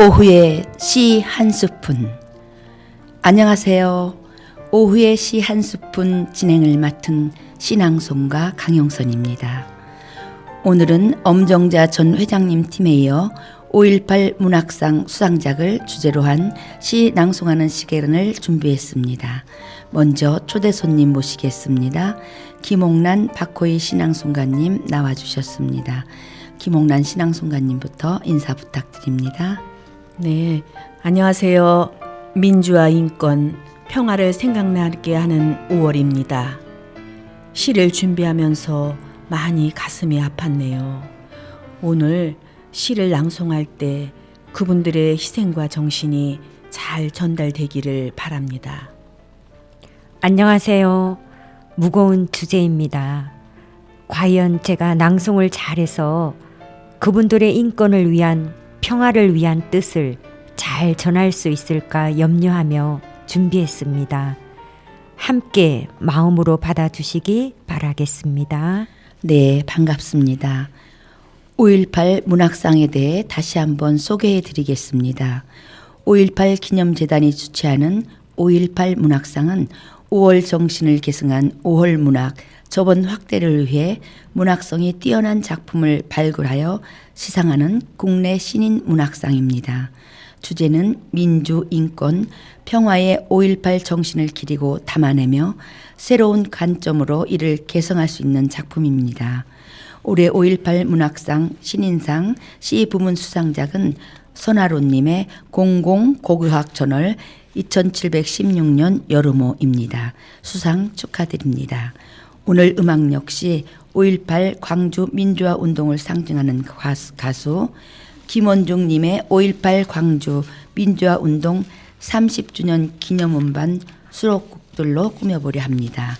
오후의 시 한 스푼. 안녕하세요. 오후의 시 한 스푼 진행을 맡은 신앙송가 강영선입니다. 오늘은 엄정자 전 회장님 팀에 이어 5.18 문학상 수상작을 주제로 한 시 낭송하는 시간을 준비했습니다. 먼저 초대 손님 모시겠습니다. 김옥란 박호희 신앙송가님 나와주셨습니다. 김옥란 신앙송가님부터 인사 부탁드립니다. 네, 안녕하세요. 민주화, 인권, 평화를 생각나게 하는 5월입니다. 시를 준비하면서 많이 가슴이 아팠네요. 오늘 시를 낭송할 때 그분들의 희생과 정신이 잘 전달되기를 바랍니다. 안녕하세요. 무거운 주제입니다. 과연 제가 낭송을 잘해서 그분들의 인권을 위한 평화를 위한 뜻을 잘 전할 수 있을까 염려하며 준비했습니다. 함께 마음으로 받아주시기 바라겠습니다. 네, 반갑습니다. 5.18 문학상에 대해 다시 한번 소개해 드리겠습니다. 5.18 기념재단이 주최하는 5.18 문학상은 5월 정신을 계승한 5월 문학 저번 확대를 위해 문학성이 뛰어난 작품을 발굴하여 시상하는 국내 신인 문학상입니다. 주제는 민주, 인권, 평화의 5.18 정신을 기리고 담아내며 새로운 관점으로 이를 개성할 수 있는 작품입니다. 올해 5.18 문학상 신인상 시부문 수상작은 선하로님의 공공 고교학 저널 2716년 여름호입니다. 수상 축하드립니다. 오늘 음악 역시 5.18 광주 민주화 운동을 상징하는 가수 김원중님의 5.18 광주 민주화 운동 30주년 기념음반 수록곡들로 꾸며보려 합니다.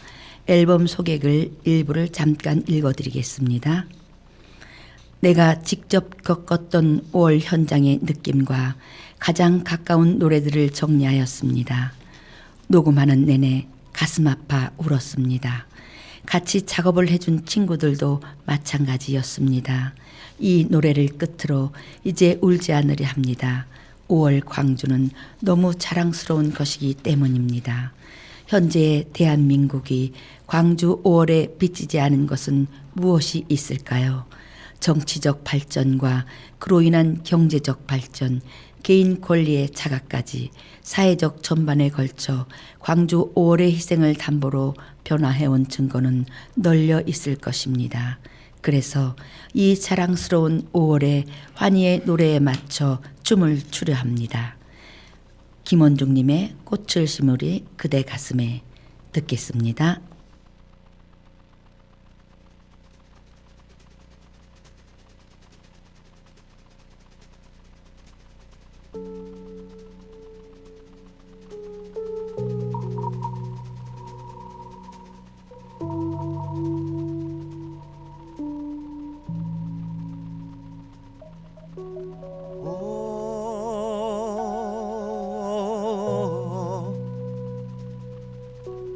앨범 소개글 일부를 잠깐 읽어드리겠습니다. 내가 직접 겪었던 5월 현장의 느낌과 가장 가까운 노래들을 정리하였습니다. 녹음하는 내내 가슴 아파 울었습니다. 같이 작업을 해준 친구들도 마찬가지였습니다. 이 노래를 끝으로 이제 울지 않으려 합니다. 5월 광주는 너무 자랑스러운 것이기 때문입니다. 현재의 대한민국이 광주 5월에 비치지 않은 것은 무엇이 있을까요? 정치적 발전과 그로 인한 경제적 발전, 개인 권리의 자각까지 사회적 전반에 걸쳐 광주 5월의 희생을 담보로 변화해온 증거는 널려 있을 것입니다. 그래서 이 자랑스러운 5월의 환희의 노래에 맞춰 춤을 추려 합니다. 김원중님의 꽃을 심으리 그대 가슴에 듣겠습니다.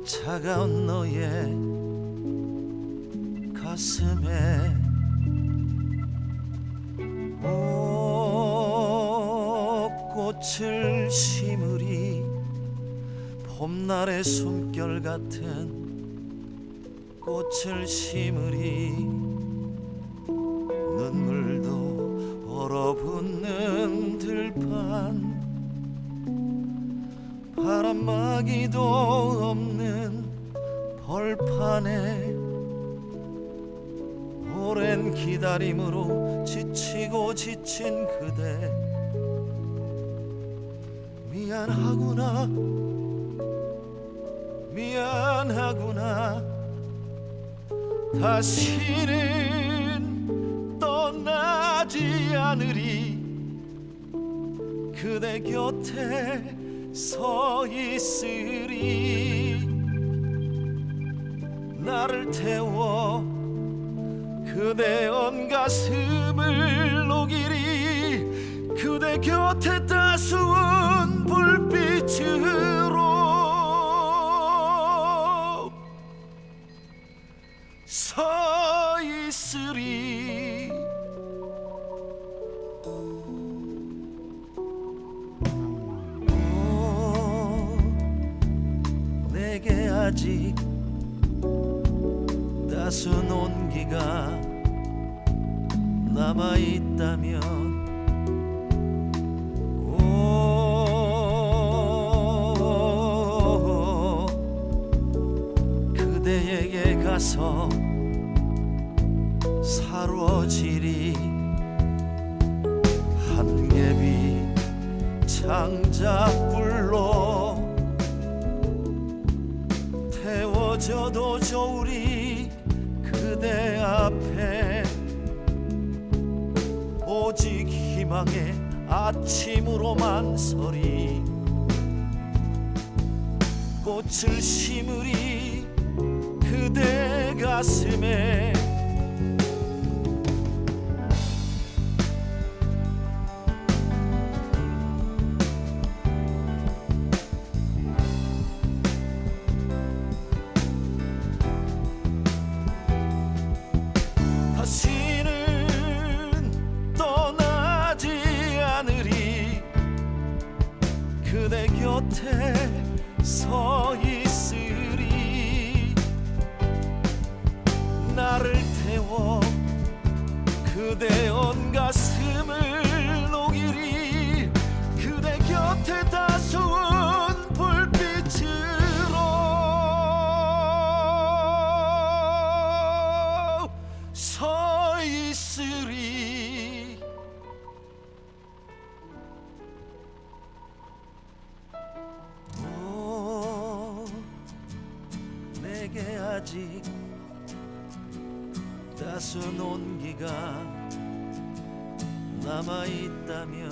차가운 너의 가슴에 꽃을 심으리 봄날의 숨결 같은 꽃을 심으리 눈물도 얼어붙는 들판 바람막이도 없는 벌판에 오랜 기다림으로 지치고 지친 그대 미안하구나 미안하구나 다시는 떠나지 않으리 그대 곁에 서 있으리 나를 태워 그대 온 가슴을 녹이리 그대 곁에 따스운 불빛으로 서 있으리 아직 따스한 온기가 남아있다면 오 그대에게 가서 사로지리 한 갭이 장작불로 태워져도 좋으리 그대 앞에 오직 희망의 아침으로만 서리 꽃을 심으리 그대 가슴에 다시는 떠나지 않으리 그대 곁에 서 있으리 나를 태워 그대 온 가슴을 녹이리 그대 곁에 따스운 불빛으로 서 있으리 오 내게 아직 따스한 온기가 남아있다면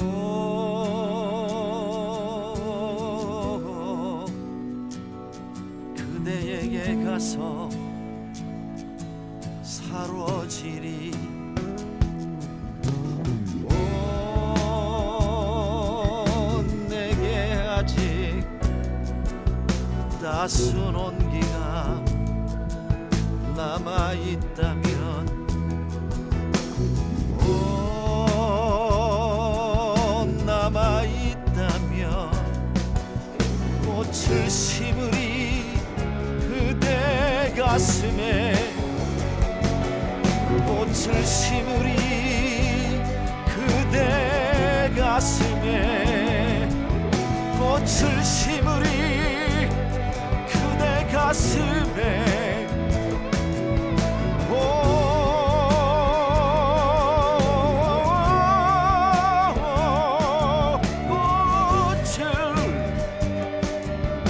오 그대에게 가서 사로지리 오 내게 아직 따스한 온기가 남아있다면 오 남아있다면 꽃을 심으리 그대 가슴에 꽃을 심으리 그대 가슴에 꽃을 심으리 그대 가슴에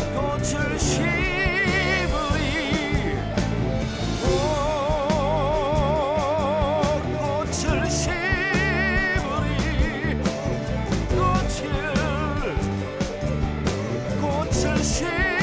꽃을 심으리 꽃을 심으리 꽃을 심으리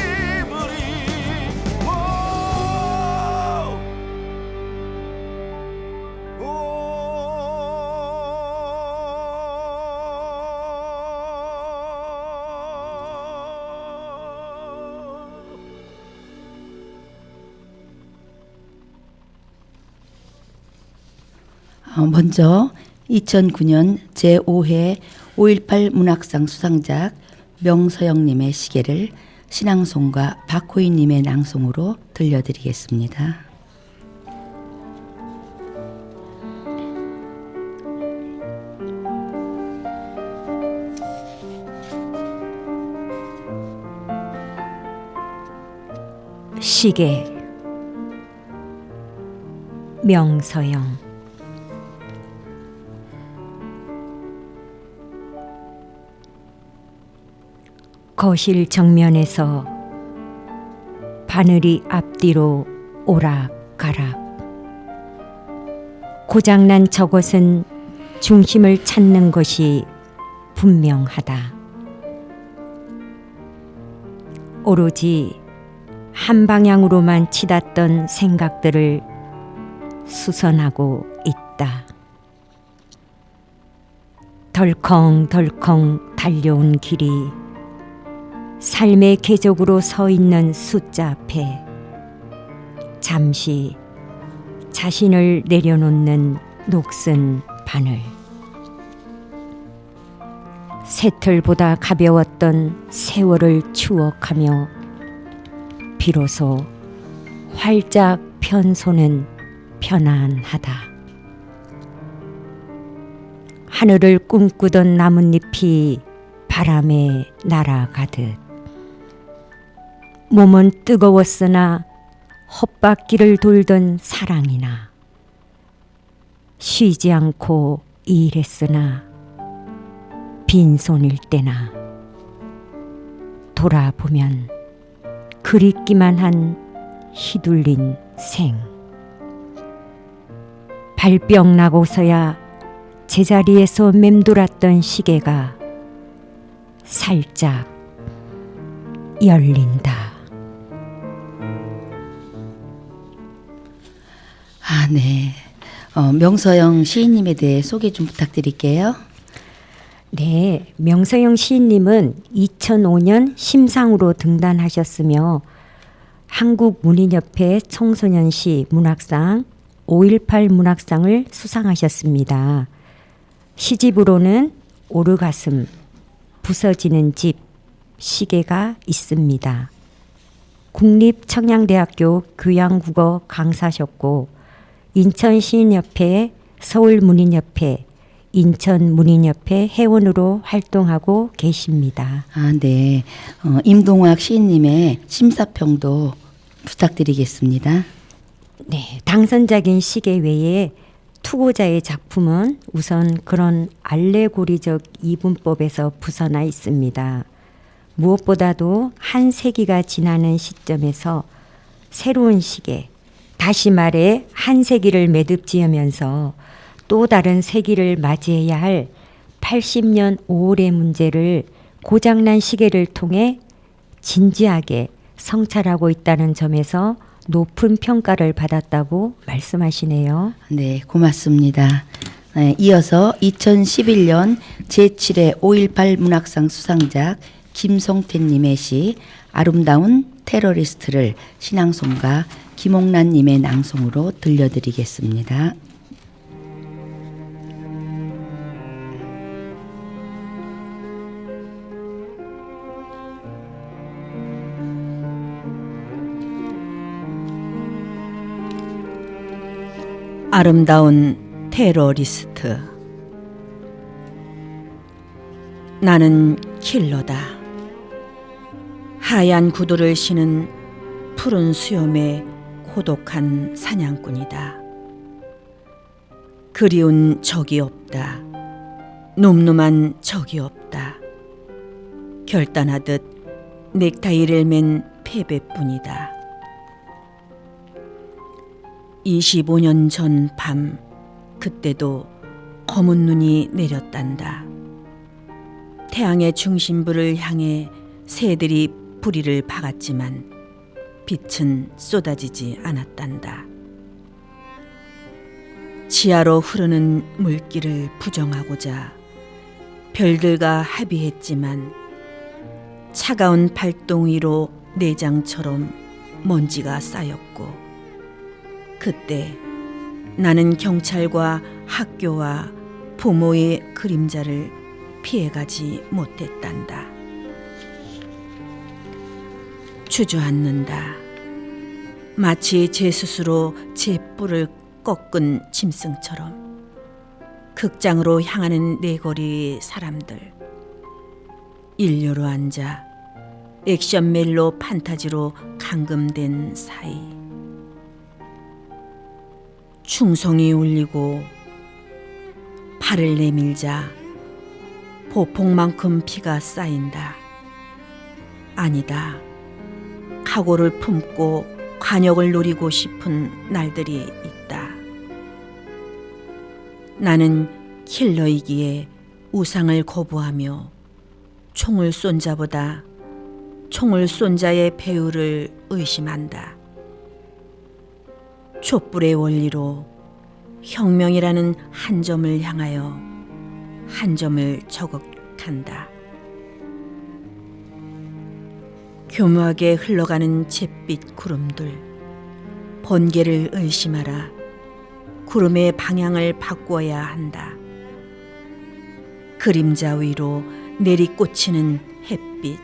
먼저 2009년 제5회 5.18 문학상 수상작 명서영님의 시계를 신앙송가 박호인님의 낭송으로 들려드리겠습니다. 시계 명서영 거실 정면에서 바늘이 앞뒤로 오락가락 고장난 저것은 중심을 찾는 것이 분명하다. 오로지 한 방향으로만 치닫던 생각들을 수선하고 있다. 덜컹덜컹 달려온 길이 삶의 궤적으로 서 있는 숫자 앞에 잠시 자신을 내려놓는 녹슨 바늘. 새털보다 가벼웠던 세월을 추억하며 비로소 활짝 편 손은 편안하다. 하늘을 꿈꾸던 나뭇잎이 바람에 날아가듯 몸은 뜨거웠으나 헛바퀴를 돌던 사랑이나 쉬지 않고 일했으나 빈손일 때나 돌아보면 그립기만 한 휘둘린 생. 발병 나고서야 제자리에서 맴돌았던 시계가 살짝 열린다. 아, 네. 명서영 시인님에 대해 소개 좀 부탁드릴게요. 네, 명서영 시인님은 2005년 심상으로 등단하셨으며 한국문인협회 청소년시 문학상 5.18 문학상을 수상하셨습니다. 시집으로는 오르가슴, 부서지는 집, 시계가 있습니다. 국립청양대학교 교양국어 강사셨고 인천시인협회, 서울문인협회, 인천문인협회 회원으로 활동하고 계십니다. 아, 네. 임동학 시인님의 심사평도 부탁드리겠습니다. 네, 당선작인 시계 외에 투고자의 작품은 우선 그런 알레고리적 이분법에서 벗어나 있습니다. 무엇보다도 한 세기가 지나는 시점에서 새로운 시계, 다시 말해 한 세기를 매듭지으면서 또 다른 세기를 맞이해야 할 80년 5월의 문제를 고장난 시계를 통해 진지하게 성찰하고 있다는 점에서 높은 평가를 받았다고 말씀하시네요. 네, 고맙습니다. 네, 이어서 2011년 제7회 5.18 문학상 수상작 김성태님의 시 아름다운 테러리스트를 신앙송가 김옥란님의 낭송으로 들려드리겠습니다. 아름다운 테러리스트. 나는 킬러다. 하얀 구두를 신은 푸른 수염의 고독한 사냥꾼이다. 그리운 적이 없다. 놈놈한 적이 없다. 결단하듯 넥타이를 맨 패배뿐이다. 25년 전 밤, 그때도 검은 눈이 내렸단다. 태양의 중심부를 향해 새들이 부리를 박았지만 빛은 쏟아지지 않았단다. 지하로 흐르는 물길을 부정하고자 별들과 합의했지만 차가운 발동 위로 내장처럼 먼지가 쌓였고 그때 나는 경찰과 학교와 부모의 그림자를 피해가지 못했단다. 주저앉는다. 마치 제 스스로 제 뿔을 꺾은 짐승처럼 극장으로 향하는 내거리 사람들. 일료로 앉아 액션 멜로 판타지로 감금된 사이. 충성이 울리고 팔을 내밀자 보폭만큼 피가 쌓인다. 아니다. 각오를 품고 관역을 노리고 싶은 날들이 있다. 나는 킬러이기에 우상을 거부하며 총을 쏜 자보다 총을 쏜 자의 배우를 의심한다. 촛불의 원리로 혁명이라는 한 점을 향하여 한 점을 저격한다. 교묘하게 흘러가는 잿빛 구름들, 번개를 의심하라. 구름의 방향을 바꾸어야 한다. 그림자 위로 내리꽂히는 햇빛,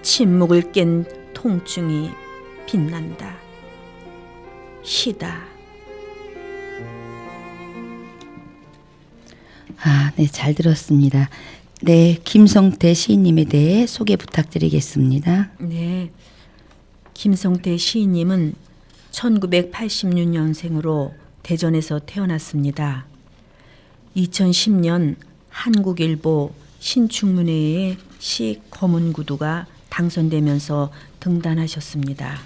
침묵을 깬 통증이 빛난다. 시다. 아, 네, 잘 들었습니다. 네, 김성태 시인님에 대해 소개 부탁드리겠습니다. 네, 김성태 시인님은 1986년생으로 대전에서 태어났습니다. 2010년 한국일보 신춘문예에 시 거문구두가 당선되면서 등단하셨습니다.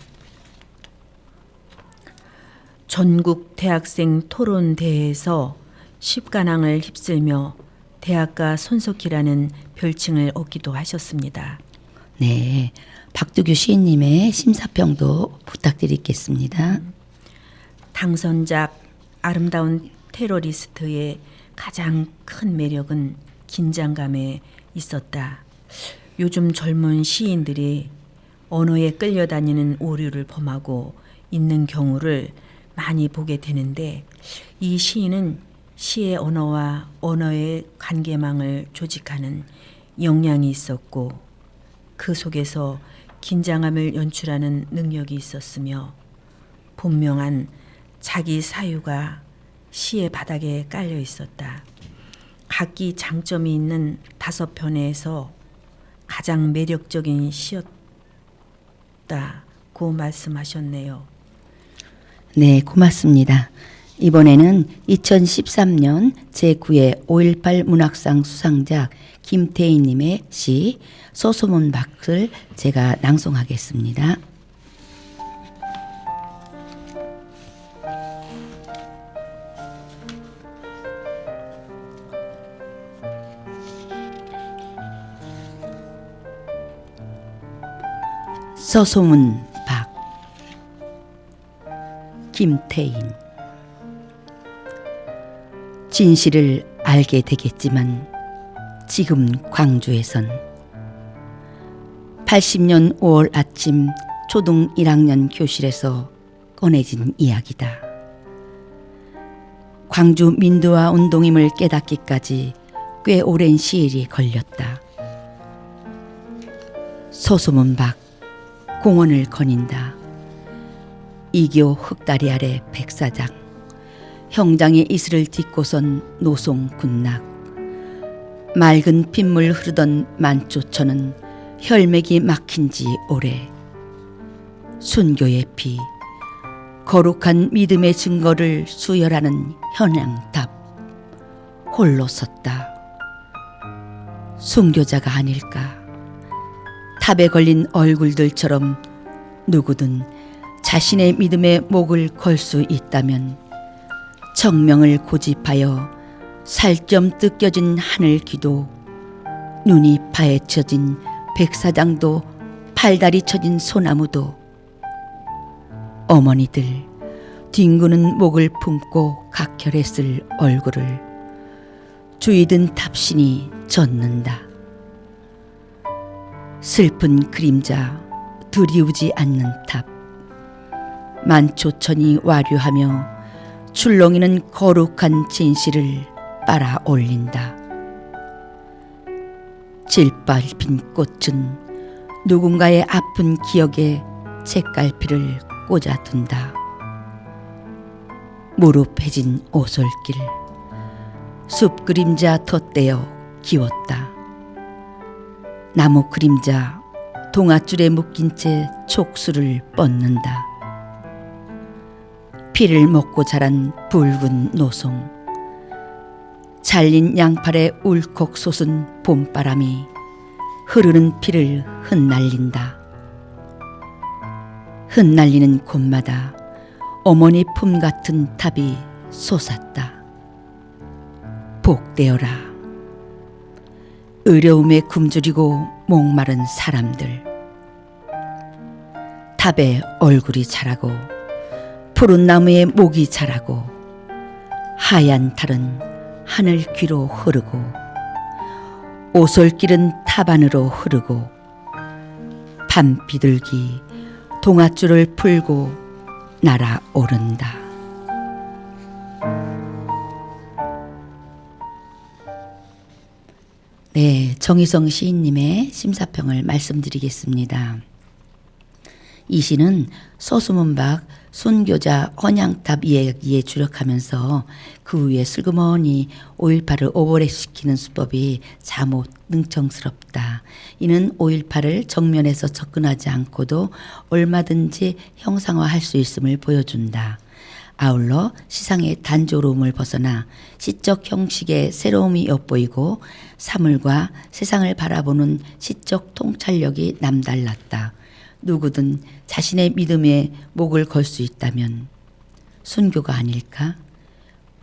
전국 대학생 토론대회에서 십관왕을 휩쓸며 대학가 손석희라는 별칭을 얻기도 하셨습니다. 네, 박두규 시인님의 심사평도 부탁드리겠습니다. 당선작 아름다운 테러리스트의 가장 큰 매력은 긴장감에 있었다. 요즘 젊은 시인들이 언어에 끌려다니는 오류를 범하고 있는 경우를 많이 보게 되는데, 이 시인은 시의 언어와 언어의 관계망을 조직하는 역량이 있었고 그 속에서 긴장함을 연출하는 능력이 있었으며 분명한 자기 사유가 시의 바닥에 깔려 있었다. 각기 장점이 있는 5편에서 가장 매력적인 시였다고 말씀하셨네요. 네, 고맙습니다. 이번에는 2013년 제9회 5.18 문학상 수상작 김태희님의 시 소소문 박을 제가 낭송하겠습니다. 서소문 박 김태인. 진실을 알게 되겠지만 지금 광주에선 80년 5월 아침 초등 1학년 교실에서 꺼내진 이야기다. 광주 민두화 운동임을 깨닫기까지 꽤 오랜 시일이 걸렸다. 소소문 밖 공원을 거닌다. 이교 흑다리 아래 백사장, 형장의 이슬을 딛고선 노송 군락, 맑은 핏물 흐르던 만조천은 혈맥이 막힌 지 오래. 순교의 피, 거룩한 믿음의 증거를 수혈하는 현양탑, 홀로 섰다. 순교자가 아닐까. 탑에 걸린 얼굴들처럼 누구든 자신의 믿음에 목을 걸 수 있다면 청명을 고집하여 살점 뜯겨진 하늘 귀도, 눈이 파헤쳐진 백사장도, 팔다리 쳐진 소나무도, 어머니들 뒹구는 목을 품고 각혈했을 얼굴을 주이든 탑신이 젖는다. 슬픈 그림자 드리우지 않는 탑, 만초천이 와류하며 출렁이는 거룩한 진실을 빨아 올린다. 질밟힌 꽃은 누군가의 아픈 기억에 책갈피를 꽂아둔다. 무릎해진 오솔길, 숲 그림자 덧대어 기웠다. 나무 그림자 동아줄에 묶인 채 촉수를 뻗는다. 피를 먹고 자란 붉은 노송, 잘린 양팔에 울컥 솟은 봄바람이 흐르는 피를 흩날린다. 흩날리는 곳마다 어머니 품 같은 탑이 솟았다. 복되어라. 어려움에 굶주리고 목마른 사람들. 탑에 얼굴이 자라고 푸른 나무에 목이 자라고 하얀 달은 하늘 귀로 흐르고 오솔길은 탑 안으로 흐르고 밤 비둘기 동아줄을 풀고 날아오른다. 네, 정희성 시인님의 심사평을 말씀드리겠습니다. 이 시는 소수문박 순교자 헌양탑 이야기에 주력하면서 그 위에 슬그머니 5.18을 오버랩시키는 수법이 자못 능청스럽다. 이는 5.18을 정면에서 접근하지 않고도 얼마든지 형상화할 수 있음을 보여준다. 아울러 시상의 단조로움을 벗어나 시적 형식의 새로움이 엿보이고 사물과 세상을 바라보는 시적 통찰력이 남달랐다. 누구든 자신의 믿음에 목을 걸 수 있다면 순교가 아닐까?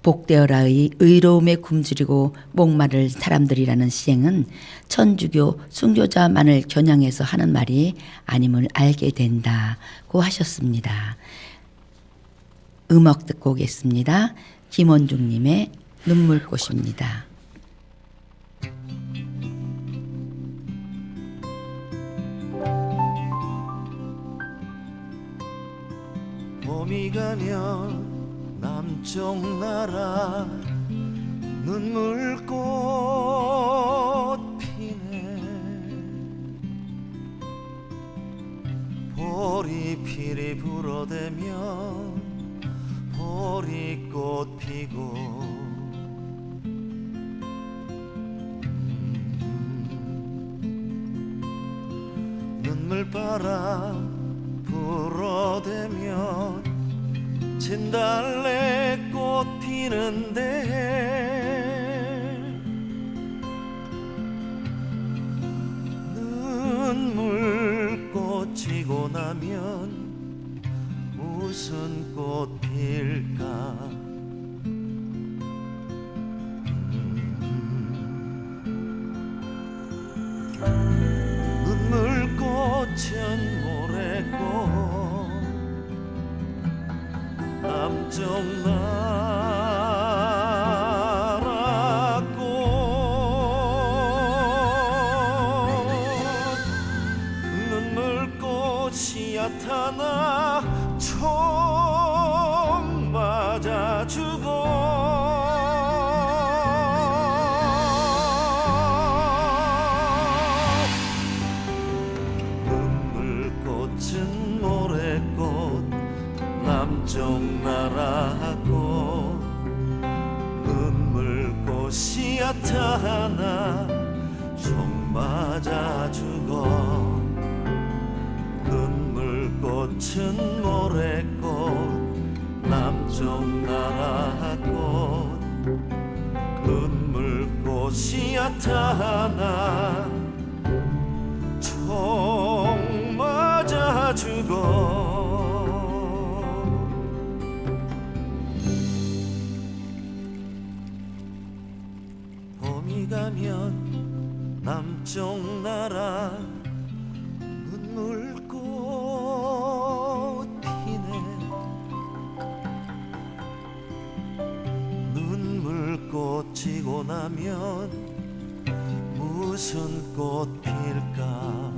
복되어라의 의로움에 굶주리고 목마를 사람들이라는 시행은 천주교 순교자만을 겨냥해서 하는 말이 아님을 알게 된다고 하셨습니다. 음악 듣고 오겠습니다. 김원중님의 눈물꽃입니다. 봄이 가면 남쪽 나라 눈물꽃 피네 보리필이 불어대면 보리꽃 피고 눈물바람 불어대면 진달래꽃 피는데 눈물꽃 지고 나면 무슨 꽃 필까 눈물꽃은 모래꽃 남쪽 나라 꽃 눈물꽃이 얕아나 총 맞아 죽어 눈물꽃은 모래꽃 남쪽 나라고 눈물꽃이 얕아나 총 맞아 죽어 눈물꽃은 모래꽃 남쪽 나라고 눈물꽃이 얕아나 총 맞아 죽어 봄이 가면 남쪽 나라 눈물꽃 피네 눈물꽃 지고 나면 무슨 꽃 필까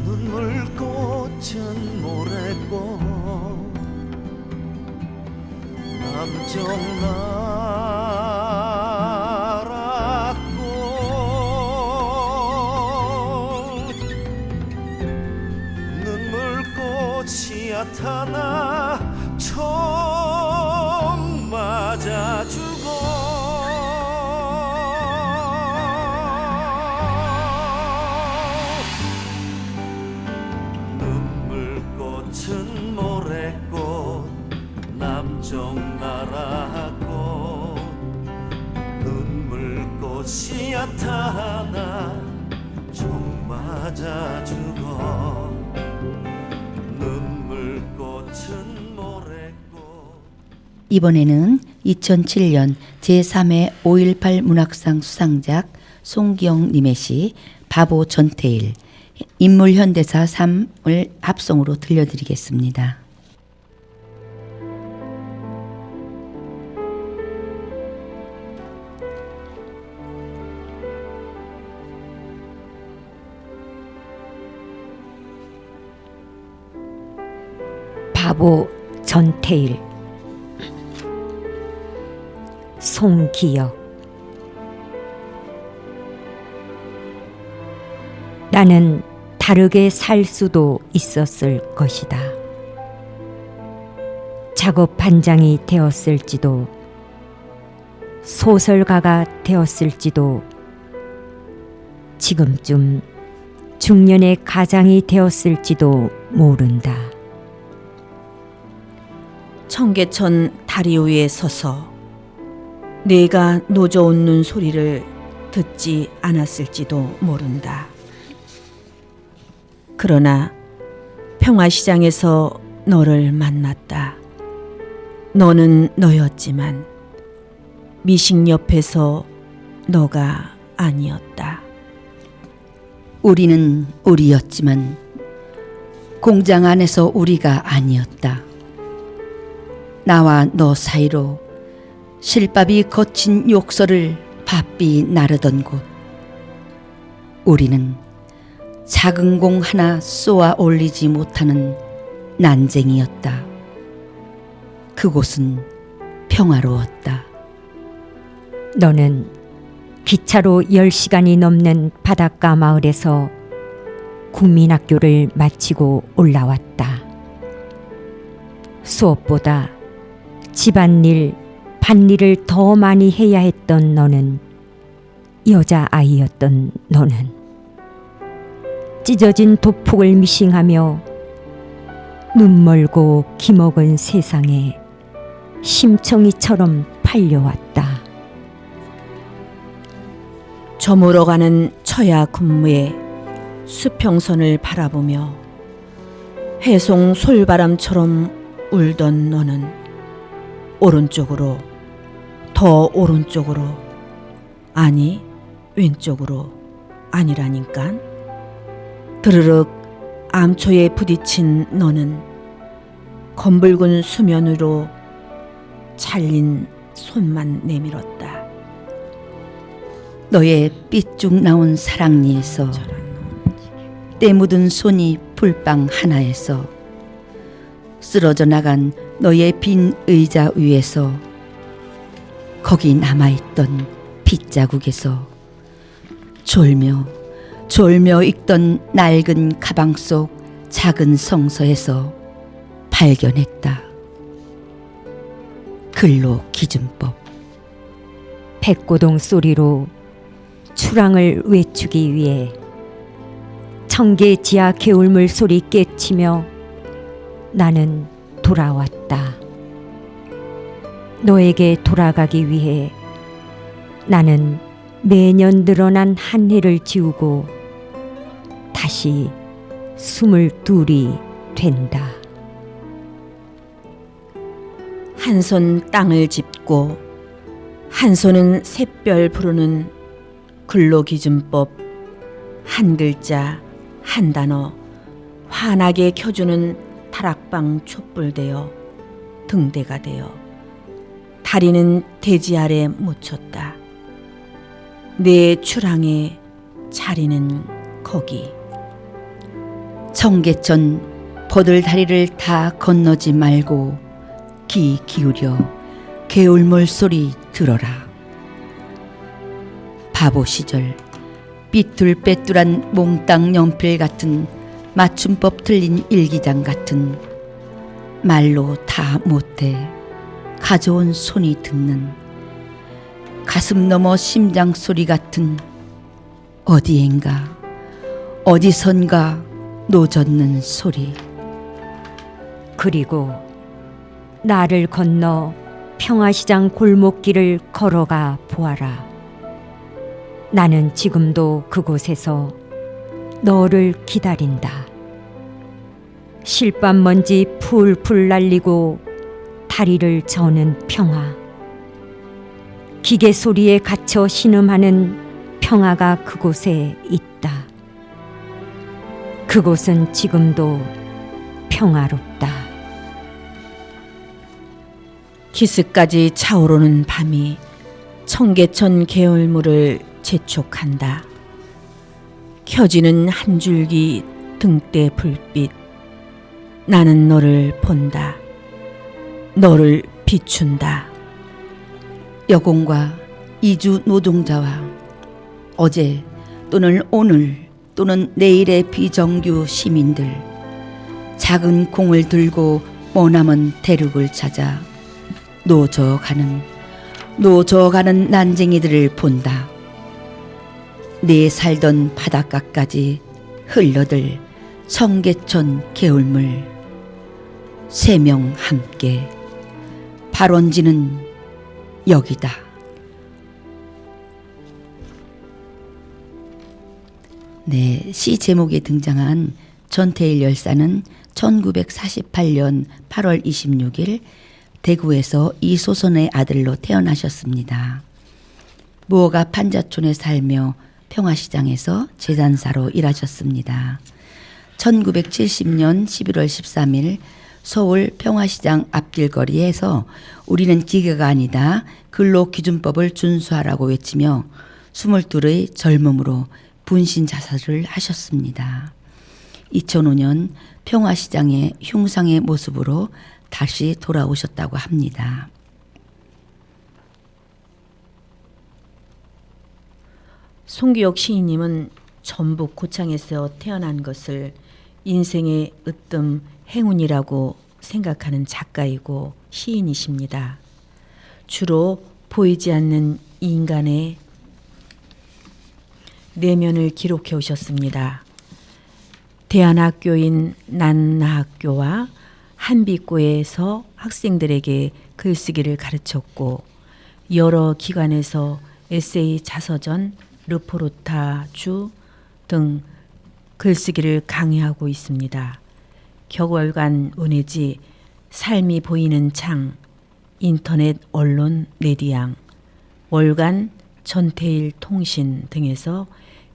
눈물꽃은 모래꽃 남쪽 나라 꽃 눈물꽃이 얕아나 총 맞아 죽어 눈물꽃은 모래꽃 남쪽 나라꽃 눈물꽃이 얕아나 총 맞아 죽어 눈물꽃은 모래꽃 이번에는 2007년 제3회 5.18 문학상 수상작 송기영님의 시 바보 전태일 인물현대사 3을 합성으로 들려드리겠습니다. 바보 전태일. 송기역. 나는 다르게 살 수도 있었을 것이다. 작업 반장이 되었을지도, 소설가가 되었을지도, 지금쯤 중년의 가장이 되었을지도 모른다. 청계천 다리 위에 서서 내가 노저 웃는 소리를 듣지 않았을지도 모른다. 그러나 평화시장에서 너를 만났다. 너는 너였지만 미식 옆에서 너가 아니었다. 우리는 우리였지만 공장 안에서 우리가 아니었다. 나와 너 사이로 실밥이 거친 욕설을 바삐 나르던 곳. 우리는 작은 공 하나 쏘아 올리지 못하는 난쟁이였다. 그곳은 평화로웠다. 너는 기차로 10시간이 넘는 바닷가 마을에서 국민학교를 마치고 올라왔다. 수업보다 집안일, 밭일을 더 많이 해야 했던 너는, 여자아이였던 너는 찢어진 도폭을 미싱하며 눈멀고 기먹은 세상에 심청이처럼 팔려왔다. 저물어가는 처야 근무에 수평선을 바라보며 해송 솔바람처럼 울던 너는 오른쪽으로, 더 오른쪽으로, 아니 왼쪽으로 아니라니깐. 드르륵 암초에 부딪힌 너는 검붉은 수면으로 잘린 손만 내밀었다. 너의 삐쭉 나온 사랑니에서, 때 묻은 손이 불빵 하나에서, 쓰러져 나간 너의 빈 의자 위에서, 거기 남아있던 핏자국에서, 졸며 읽던 낡은 가방 속 작은 성서에서 발견했다. 근로기준법. 백고동 소리로 추랑을 외추기 위해 청계 지하 개울물 소리 깨치며 나는 돌아왔다. 너에게 돌아가기 위해 나는 매년 늘어난 한 해를 지우고 다시 22이 된다. 한 손 땅을 짚고 한 손은 샛별 부르는 근로기준법, 한 글자 한 단어 환하게 켜주는 다락방 촛불되어 등대가 되어 다리는 대지 아래 묻혔다. 내 추랑의 자리는 거기. 청계천 버들다리를 다 건너지 말고 귀 기울여 개울물 소리 들어라. 바보 시절 삐뚤빼뚤한 몽땅 연필 같은 맞춤법 틀린 일기장 같은 말로 다 못해 가져온 손이 듣는 가슴 넘어 심장 소리 같은 어디엔가 어디선가 노젓는 소리. 그리고 나를 건너 평화시장 골목길을 걸어가 보아라. 나는 지금도 그곳에서 너를 기다린다. 실밥 먼지 풀풀 날리고 다리를 저는 평화. 기계 소리에 갇혀 신음하는 평화가 그곳에 있다. 그곳은 지금도 평화롭다. 기스까지 차오르는 밤이 청계천 개울물을 재촉한다. 켜지는 한 줄기 등대 불빛. 나는 너를 본다. 너를 비춘다. 여공과 이주 노동자와 어제 또는 오늘 또는 내일의 비정규 시민들, 작은 공을 들고 머나먼 대륙을 찾아 노저가는 난쟁이들을 본다. 내 살던 바닷가까지 흘러들 청계천 개울물, 세 명 함께 발원지는 여기다. 네, 시 제목에 등장한 전태일 열사는 1948년 8월 26일 대구에서 이소선의 아들로 태어나셨습니다. 무허가 판자촌에 살며 평화시장에서 제단사로 일하셨습니다. 1970년 11월 13일 서울 평화시장 앞길거리에서 우리는 기계가 아니다, 근로기준법을 준수하라고 외치며 22의 젊음으로 분신 자살을 하셨습니다. 2005년 평화시장의 흉상의 모습으로 다시 돌아오셨다고 합니다. 송기옥 시인님은 전북 고창에서 태어난 것을 인생의 으뜸 행운이라고 생각하는 작가이고 시인이십니다. 주로 보이지 않는 인간의 내면을 기록해 오셨습니다. 대안학교인 난나학교와 한빛고에서 학생들에게 글쓰기를 가르쳤고 여러 기관에서 에세이 자서전, 르포르타주 등 글쓰기를 강의하고 있습니다. 격월간 은혜지, 삶이 보이는 창, 인터넷 언론 네디양, 월간 전태일 통신 등에서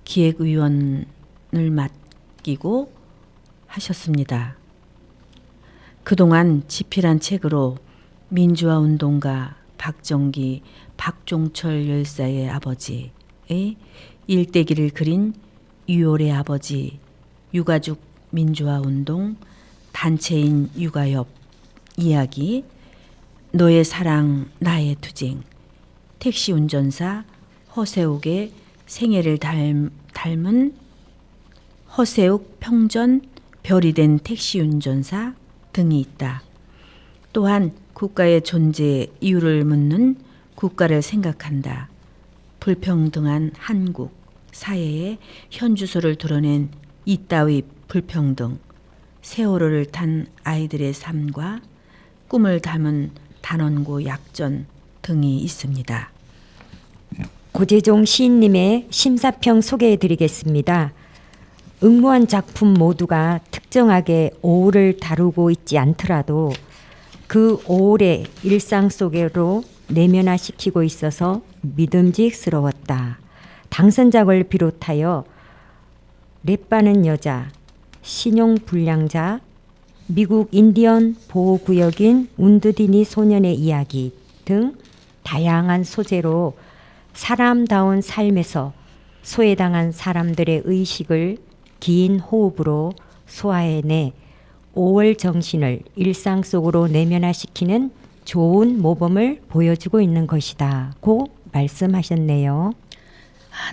기획위원을 맡기고 하셨습니다. 그동안 집필한 책으로 민주화운동가 박정기, 박종철 열사의 아버지의 일대기를 그린 유월의 아버지, 유가족 민주화운동, 단체인 육아협 이야기, 너의 사랑 나의 투쟁, 택시운전사 허세욱의 생애를 닮은 허세욱 평전 별이 된 택시운전사 등이 있다. 또한 국가의 존재 이유를 묻는 국가를 생각한다. 불평등한 한국 사회의 현주소를 드러낸 이따위 불평등, 세월호를 탄 아이들의 삶과 꿈을 담은 단원고 약전 등이 있습니다. 고재종 시인님의 심사평 소개해 드리겠습니다. 응모한 작품 모두가 특정하게 오울을 다루고 있지 않더라도 그 오울의 일상 속으로 내면화시키고 있어서 믿음직스러웠다. 당선작을 비롯하여 랩바는 여자, 신용불량자, 미국 인디언 보호구역인 운드디니 소년의 이야기 등 다양한 소재로 사람다운 삶에서 소외당한 사람들의 의식을 긴 호흡으로 소화해내 5월 정신을 일상 속으로 내면화시키는 좋은 모범을 보여주고 있는 것이다 고 말씀하셨네요.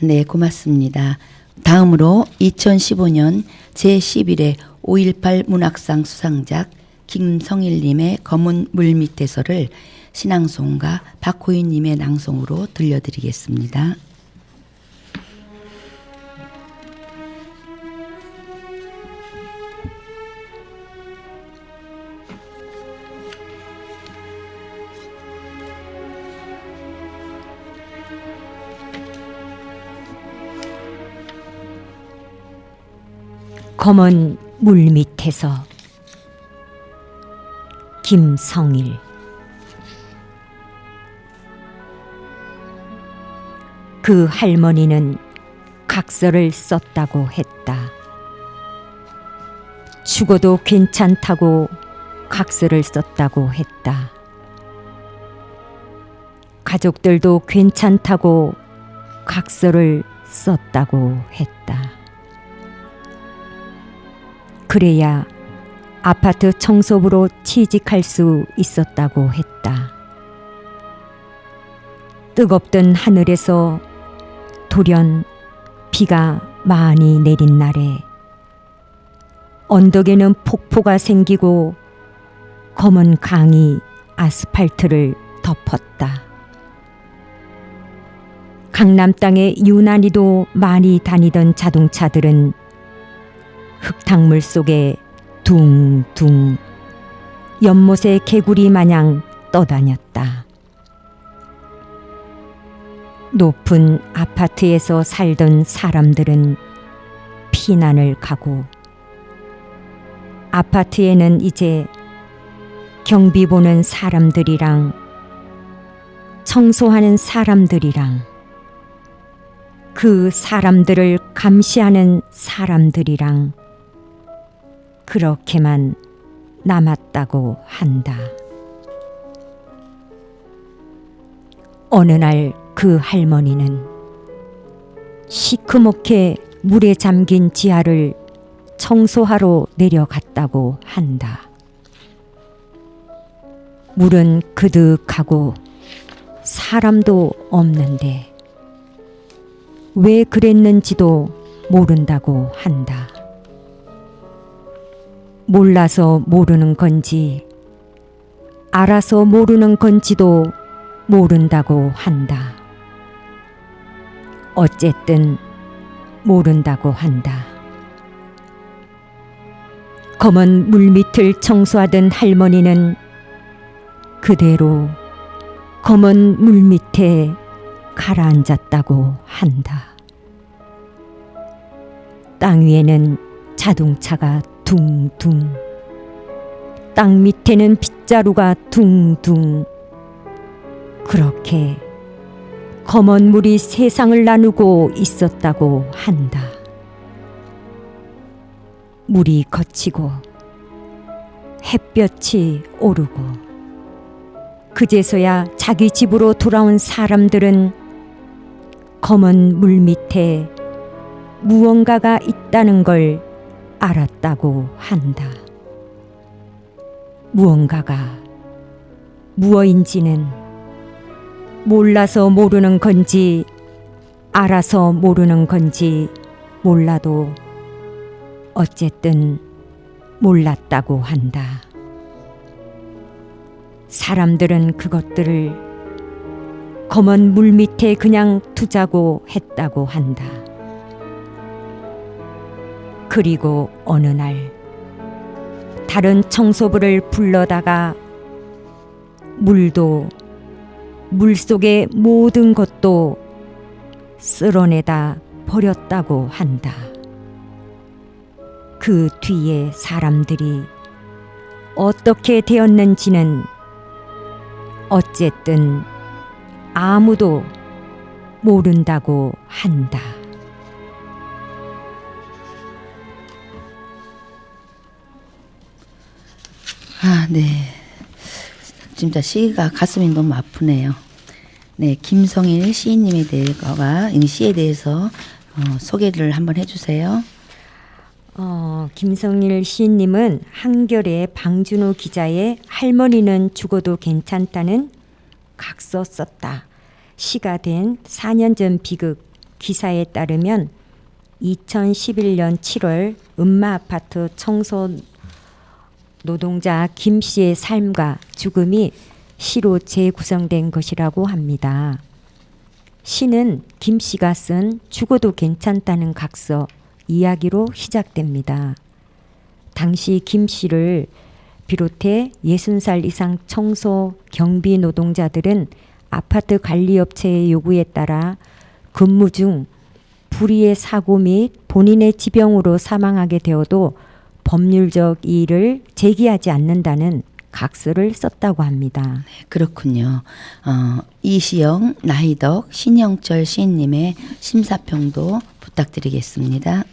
네, 고맙습니다. 다음으로 2015년 제11회 5.18 문학상 수상작 김성일님의 검은 물밑에서를 신앙송가 박호인님의 낭송으로 들려드리겠습니다. 검은 물밑에서 김성일. 그 할머니는 각서를 썼다고 했다. 죽어도 괜찮다고 각서를 썼다고 했다. 가족들도 괜찮다고 각서를 썼다고 했다. 그래야 아파트 청소부로 취직할 수 있었다고 했다. 뜨겁던 하늘에서 돌연 비가 많이 내린 날에 언덕에는 폭포가 생기고 검은 강이 아스팔트를 덮었다. 강남 땅에 유난히도 많이 다니던 자동차들은 흙탕물 속에 둥둥 연못의 개구리 마냥 떠다녔다. 높은 아파트에서 살던 사람들은 피난을 가고 아파트에는 이제 경비 보는 사람들이랑 청소하는 사람들이랑 그 사람들을 감시하는 사람들이랑 그렇게만 남았다고 한다. 어느 날 그 할머니는 시커멓게 물에 잠긴 지하를 청소하러 내려갔다고 한다. 물은 그득하고 사람도 없는데 왜 그랬는지도 모른다고 한다. 몰라서 모르는 건지 알아서 모르는 건지도 모른다고 한다. 어쨌든 모른다고 한다. 검은 물밑을 청소하던 할머니는 그대로 검은 물밑에 가라앉았다고 한다. 땅 위에는 자동차가 둥둥, 땅 밑에는 빗자루가 둥둥, 그렇게 검은 물이 세상을 나누고 있었다고 한다. 물이 거치고 햇볕이 오르고 그제서야 자기 집으로 돌아온 사람들은 검은 물 밑에 무언가가 있다는 걸 알았다고 한다. 무언가가 무엇인지는 몰라서 모르는 건지 알아서 모르는 건지 몰라도 어쨌든 몰랐다고 한다. 사람들은 그것들을 검은 물 밑에 그냥 두자고 했다고 한다. 그리고 어느 날 다른 청소부를 불러다가 물도 물속의 모든 것도 쓸어내다 버렸다고 한다. 그 뒤에 사람들이 어떻게 되었는지는 어쨌든 아무도 모른다고 한다. 아, 네. 진짜 시가 가슴이 너무 아프네요. 네, 김성일 시인님에 대해서가 이 시에 대해서 소개를 한번 해주세요. 김성일 시인님은 한겨레 방준호 기자의 할머니는 죽어도 괜찮다는 각서 썼다. 시가 된 4년 전 비극 기사에 따르면 2011년 7월 음마아파트 청소 노동자 김 씨의 삶과 죽음이 시로 재구성된 것이라고 합니다. 시는 김 씨가 쓴 죽어도 괜찮다는 각서 이야기로 시작됩니다. 당시 김 씨를 비롯해 60살 이상 청소 경비 노동자들은 아파트 관리업체의 요구에 따라 근무 중 불의의 사고 및 본인의 지병으로 사망하게 되어도 법률적 이의를 제기하지 않는다는 각서를 썼다고 합니다. 그렇군요. 이시영, 나희덕, 신영철 시인님의 심사평도 부탁드리겠습니다.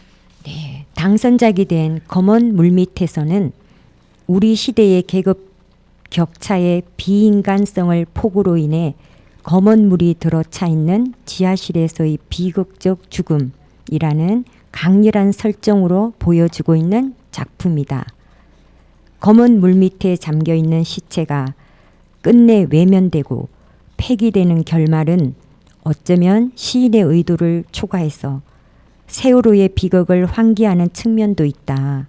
네, 당선작이 된 검은 물밑에서는 우리 시대의 계급 격차의 비인간성을 폭우로 인해 검은 물이 들어차 있는 지하실에서의 비극적 죽음이라는 강렬한 설정으로 보여주고 있는 작품이다. 검은 물밑에 잠겨있는 시체가 끝내 외면되고 폐기되는 결말은 어쩌면 시인의 의도를 초과해서 세월호의 비극을 환기하는 측면도 있다.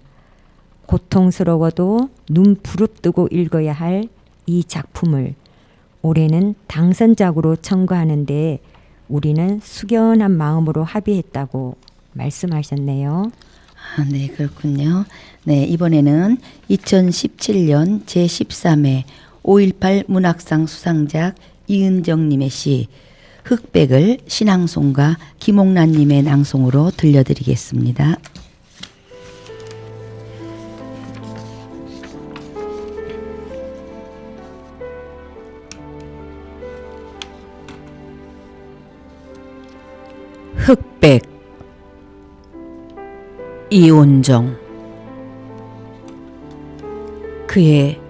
고통스러워도 눈 부릅뜨고 읽어야 할 이 작품을 올해는 당선작으로 청구하는데 우리는 숙연한 마음으로 합의했다고 말씀하셨네요. 네, 그렇군요. 네, 이번에는 2017년 제13회 5.18 문학상 수상작 이은정님의 시 흑백을 신앙송가 김옥란님의 낭송으로 들려드리겠습니다. 흑백 이온정. 그의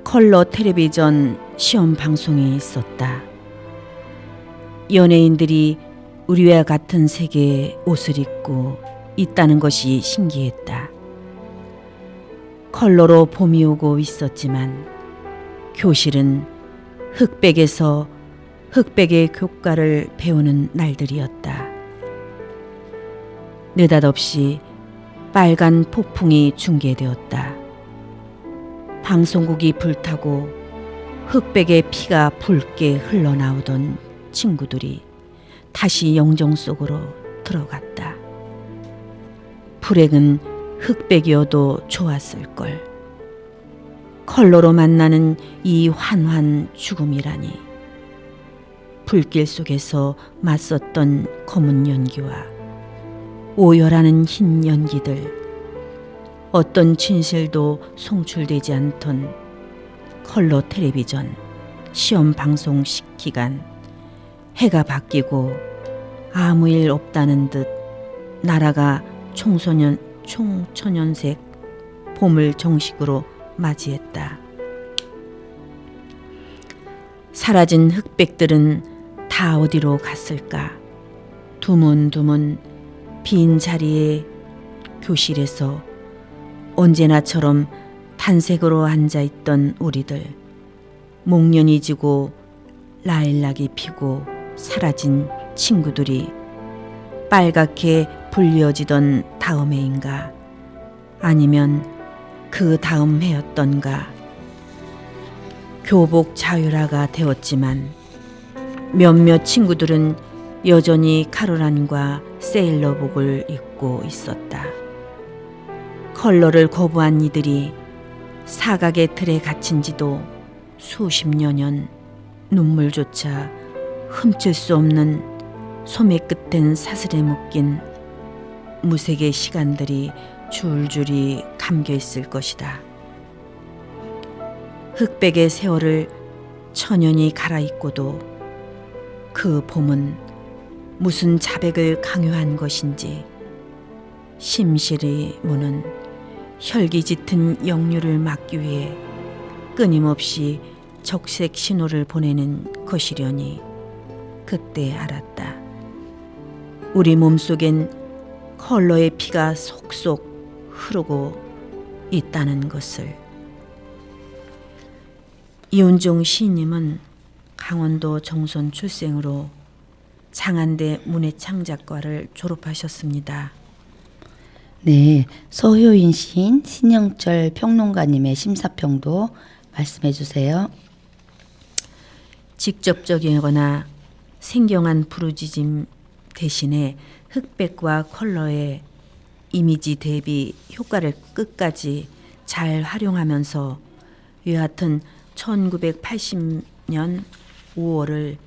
컬러 텔레비전 시험 방송이 있었다. 연예인들이 우리와 같은 색의 옷을 입고 있다는 것이 신기했다. 컬러로 봄이 오고 있었지만 교실은 흑백에서 흑백의 교과를 배우는 날들이었다. 느닷없이 빨간 폭풍이 중계되었다. 방송국이 불타고 흑백의 피가 붉게 흘러나오던 친구들이 다시 영정 속으로 들어갔다. 불행은 흑백이어도 좋았을걸. 컬러로 만나는 이 환환 죽음이라니. 불길 속에서 맞섰던 검은 연기와 오열하는 흰 연기들, 어떤 진실도 송출되지 않던 컬러 텔레비전 시험 방송식 기간, 해가 바뀌고 아무 일 없다는 듯 나라가 총천연색 봄을 정식으로 맞이했다. 사라진 흑백들은 다 어디로 갔을까? 두문두문 빈 자리에 교실에서 언제나처럼 단색으로 앉아있던 우리들, 목련이 지고 라일락이 피고 사라진 친구들이 빨갛게 불려지던 다음 해인가, 아니면 그 다음 해였던가. 교복 자율화가 되었지만 몇몇 친구들은 여전히 카로란과 세일러복을 입고 있었다. 컬러를 거부한 이들이 사각의 틀에 갇힌 지도 수십여 년, 눈물조차 훔칠 수 없는 소매 끝엔 사슬에 묶인 무색의 시간들이 줄줄이 감겨 있을 것이다. 흑백의 세월을 천연히 갈아입고도 그 봄은 무슨 자백을 강요한 것인지 심실히 무는 혈기 짙은 역류를 막기 위해 끊임없이 적색 신호를 보내는 것이려니 그때 알았다. 우리 몸속엔 컬러의 피가 속속 흐르고 있다는 것을. 이은종 시인님은 강원도 정선 출생으로 장안대 문해창작과를 졸업하셨습니다. 네, 서효인 시인, 신영철 평론가님의 심사평도 말씀해 주세요. 직접적이거나 생경한 부르짖음 대신에 흑백과 컬러의 이미지 대비 효과를 끝까지 잘 활용하면서 여하튼 1980년 5월을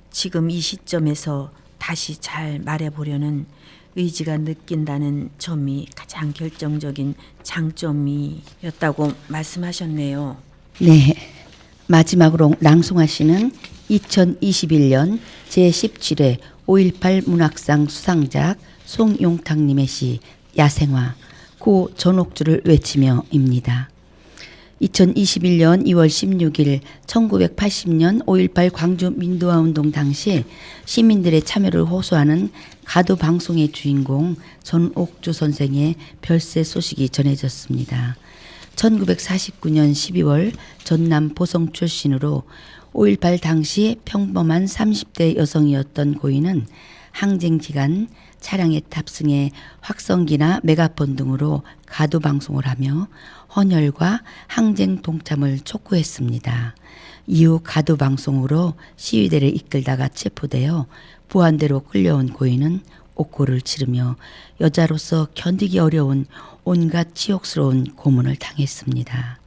지금 이 시점에서 다시 잘 말해보려는 의지가 느낀다는 점이 가장 결정적인 장점이었다고 말씀하셨네요. 네. 마지막으로 낭송하시는 2021년 제17회 5.18 문학상 수상작 송용탁님의 시 야생화 고 전옥주를 외치며입니다. 2021년 2월 16일 1980년 5.18 광주 민주화운동 당시 시민들의 참여를 호소하는 가도 방송의 주인공 전옥주 선생의 별세 소식이 전해졌습니다. 1949년 12월 전남 보성 출신으로 5.18 당시 평범한 30대 여성이었던 고인은 항쟁 기간 차량에 탑승해 확성기나 메가폰 등으로 가도 방송을 하며 헌혈과 항쟁 동참을 촉구했습니다. 이후 가도 방송으로 시위대를 이끌다가 체포되어 부안대로 끌려온 고인은 옥고를 치르며 여자로서 견디기 어려운 온갖 치욕스러운 고문을 당했습니다.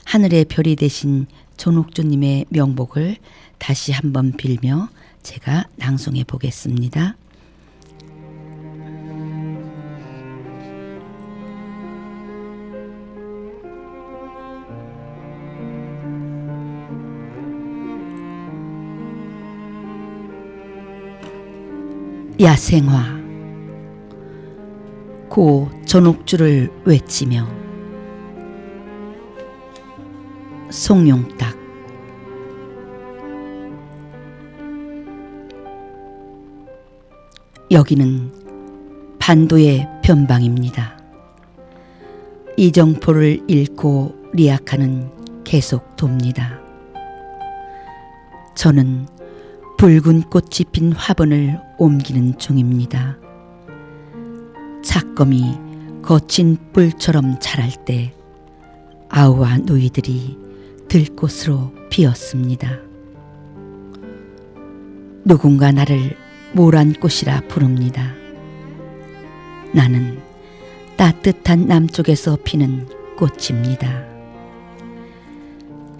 하늘의 별이 되신 전옥주님의 명복을 다시 한번 빌며 제가 낭송해 보겠습니다. 야생화 고 전옥주를 외치며 송용탁 여기는 반도의 변방입니다. 이정포를 잃고 리약하는 계속 돕니다. 저는 붉은 꽃이 핀 화분을 옮기는 중입니다. 착검이 거친 뿔처럼 자랄 때 아우와 누이들이 들꽃으로 피었습니다. 누군가 나를 모란 꽃이라 부릅니다. 나는 따뜻한 남쪽에서 피는 꽃입니다.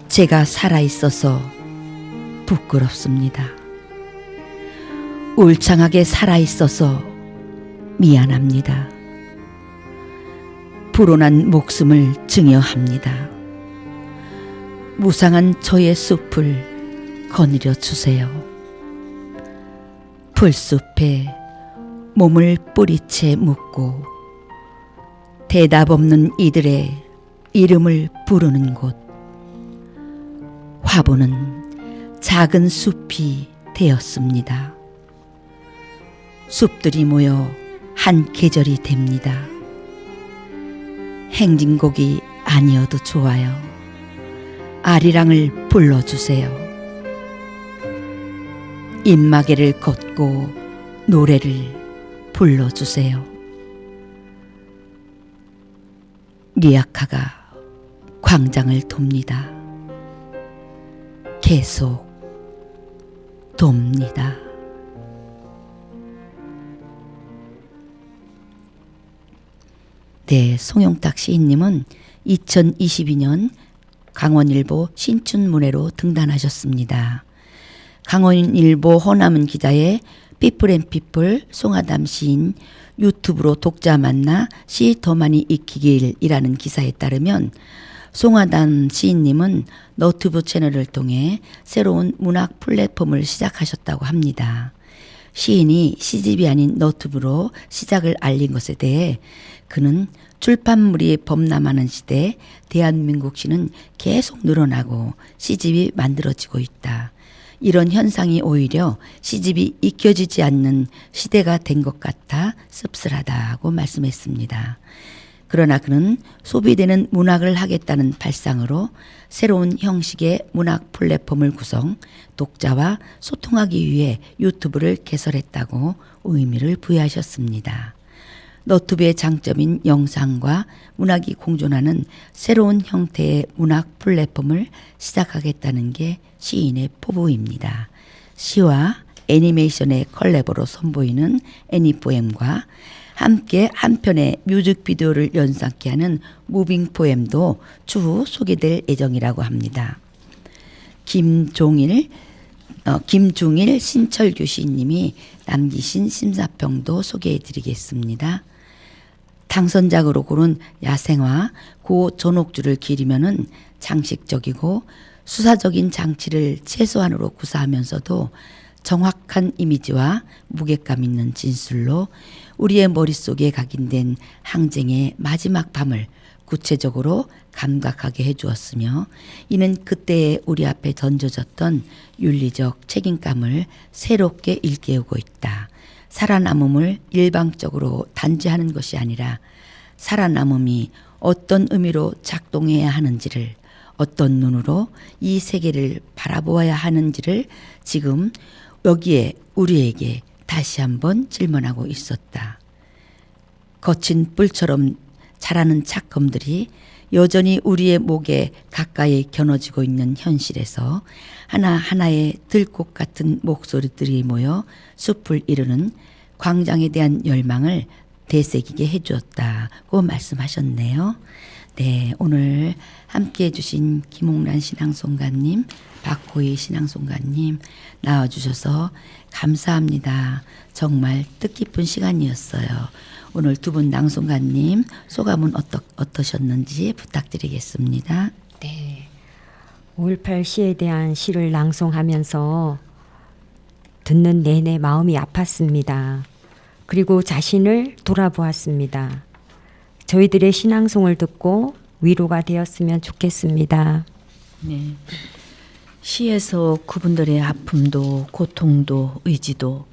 제가 살아있어서 부끄럽습니다. 울창하게 살아있어서 미안합니다. 불온한 목숨을 증여합니다. 무상한 저의 숲을 거느려 주세요. 풀숲에 몸을 뿌리채 묻고 대답 없는 이들의 이름을 부르는 곳. 화분은 작은 숲이 되었습니다. 숲들이 모여 한 계절이 됩니다. 행진곡이 아니어도 좋아요. 아리랑을 불러주세요. 입마개를 걷고 노래를 불러주세요. 리아카가 광장을 돕니다. 계속 돕니다. 네, 송용탁 시인님은 2022년 강원일보 신춘문예로 등단하셨습니다. 강원일보 허남은 기자의 피플앤피플 송아담 시인 유튜브로 독자 만나 시 더 많이 익히길이라는 기사에 따르면 송아담 시인님은 너튜브 채널을 통해 새로운 문학 플랫폼을 시작하셨다고 합니다. 시인이 시집이 아닌 너튜브로 시작을 알린 것에 대해 그는 출판물이 범람하는 시대에 대한민국 시는 계속 늘어나고 시집이 만들어지고 있다. 이런 현상이 오히려 시집이 익혀지지 않는 시대가 된 것 같아 씁쓸하다고 말씀했습니다. 그러나 그는 소비되는 문학을 하겠다는 발상으로 새로운 형식의 문학 플랫폼을 구성, 독자와 소통하기 위해 유튜브를 개설했다고 의미를 부여하셨습니다. 너튜브의 장점인 영상과 문학이 공존하는 새로운 형태의 문학 플랫폼을 시작하겠다는 게 시인의 포부입니다. 시와 애니메이션의 컬래버로 선보이는 애니포엠과 함께 한 편의 뮤직비디오를 연상케 하는 무빙포엠도 추후 소개될 예정이라고 합니다. 김중일 신철규 시인님이 남기신 심사평도 소개해 드리겠습니다. 당선작으로 고른 야생화 고 전옥주를 기리면은 장식적이고 수사적인 장치를 최소한으로 구사하면서도 정확한 이미지와 무게감 있는 진술로 우리의 머릿속에 각인된 항쟁의 마지막 밤을 구체적으로 감각하게 해주었으며 이는 그때의 우리 앞에 던져졌던 윤리적 책임감을 새롭게 일깨우고 있다. 살아남음을 일방적으로 단죄하는 것이 아니라 살아남음이 어떤 의미로 작동해야 하는지를, 어떤 눈으로 이 세계를 바라보아야 하는지를 지금 여기에 우리에게 다시 한번 질문하고 있었다. 거친 뿔처럼 자라는 착검들이 여전히 우리의 목에 가까이 겨눠지고 있는 현실에서 하나하나의 들꽃 같은 목소리들이 모여 숲을 이루는 광장에 대한 열망을 되새기게 해주었다고 말씀하셨네요. 네, 오늘 함께해 주신 김홍란 신앙송가님, 박호희 신앙송가님 나와주셔서 감사합니다. 정말 뜻깊은 시간이었어요. 오늘 두 분 낭송가님 소감은 어떠셨는지 부탁드리겠습니다. 네. 5.18 시에 대한 시를 낭송하면서 듣는 내내 마음이 아팠습니다. 그리고 자신을 돌아보았습니다. 저희들의 신앙송을 듣고 위로가 되었으면 좋겠습니다. 네. 시에서 그분들의 아픔도 고통도 의지도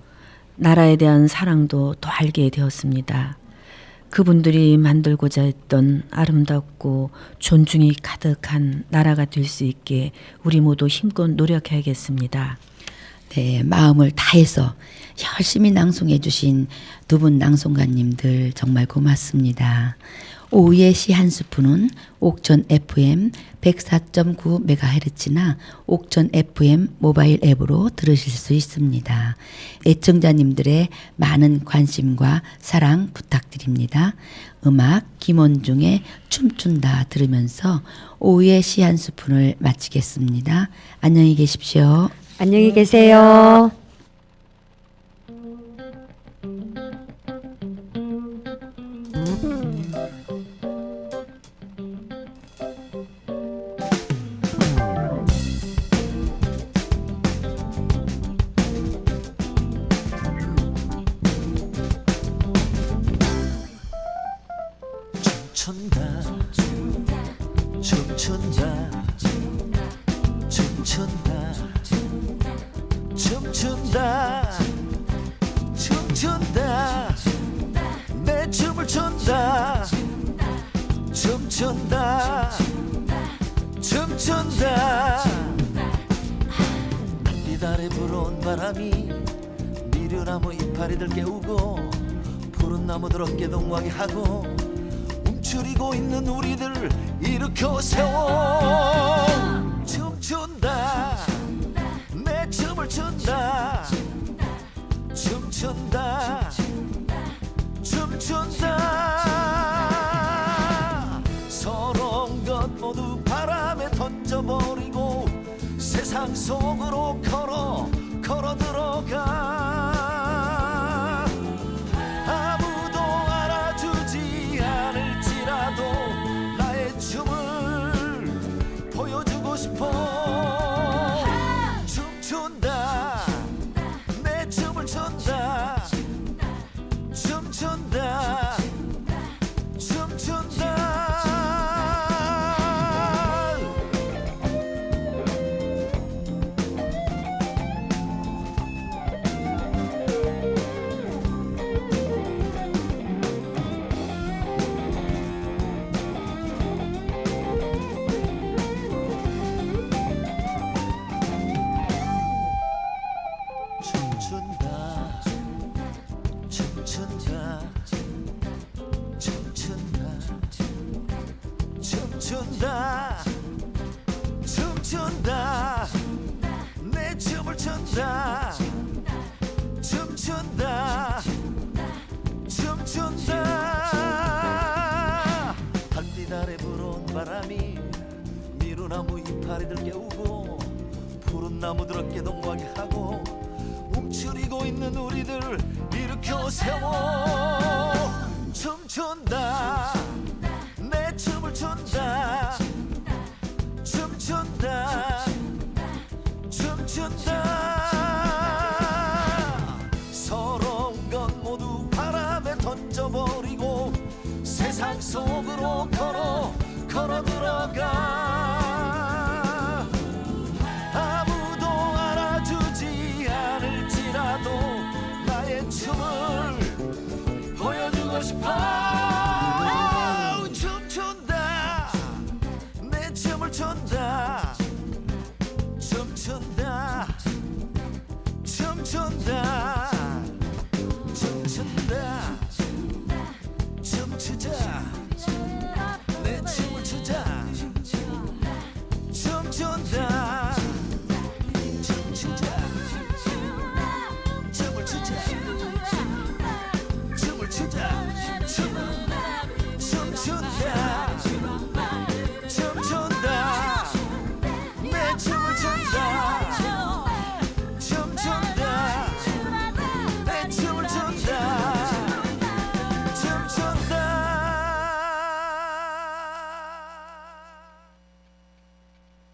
나라에 대한 사랑도 더 알게 되었습니다. 그분들이 만들고자 했던 아름답고 존중이 가득한 나라가 될 수 있게 우리 모두 힘껏 노력해야겠습니다. 네, 마음을 다해서 열심히 낭송해 주신 두 분 낭송가님들 정말 고맙습니다. 오후의 시 한 스푼은 옥천 FM 104.9MHz나 옥천 FM 모바일 앱으로 들으실 수 있습니다. 애청자님들의 많은 관심과 사랑 부탁드립니다. 음악 김원중의 춤춘다 들으면서 오후의 시 한 스푼을 마치겠습니다. 안녕히 계십시오. 안녕히 계세요. 춤춘다 춤춘다 춤춘다 춤춘다 춤춘다 내 춤을 춘다 춤춘다 춤춘다 달빛 아래 불어온 바람이 미련나무 이파리들 깨우고 푸른 나무들 어깨 동무하게 하고 움츠리고 있는 우리들 일으켜 세워 춤춘다 내 춤을 춘다 춤춘다 춤춘다 서러운 것 모두 바람에 던져버리고 세상 속으로 걸어 들어가 아무도 알아주지 않을지라도 나의 춤을 보여주고 싶어 춤춘다 내 춤을 춘다 춤춘다 춤춘다 춤춘다 춤춘다 춤춘다 춤춘다 내 춤을 춘다 춤춘다 춤춘다 달빛 아래 불어온 바람이 미루나무 이파리들 깨우고 푸른 나무들 어깨 동무하게 하고 움츠리고 있는 우리들 일으켜 세워 춤춘다 내 춤을 춘다 춤춘다 춤춘다 서러운 건 모두 바람에 던져버리고 세상 속으로 걸어 들어가 아무도 알아주지 않을지라도 나의 춤을 보여주고 싶어 춤춘다 내 춤을 춘다 춤춘다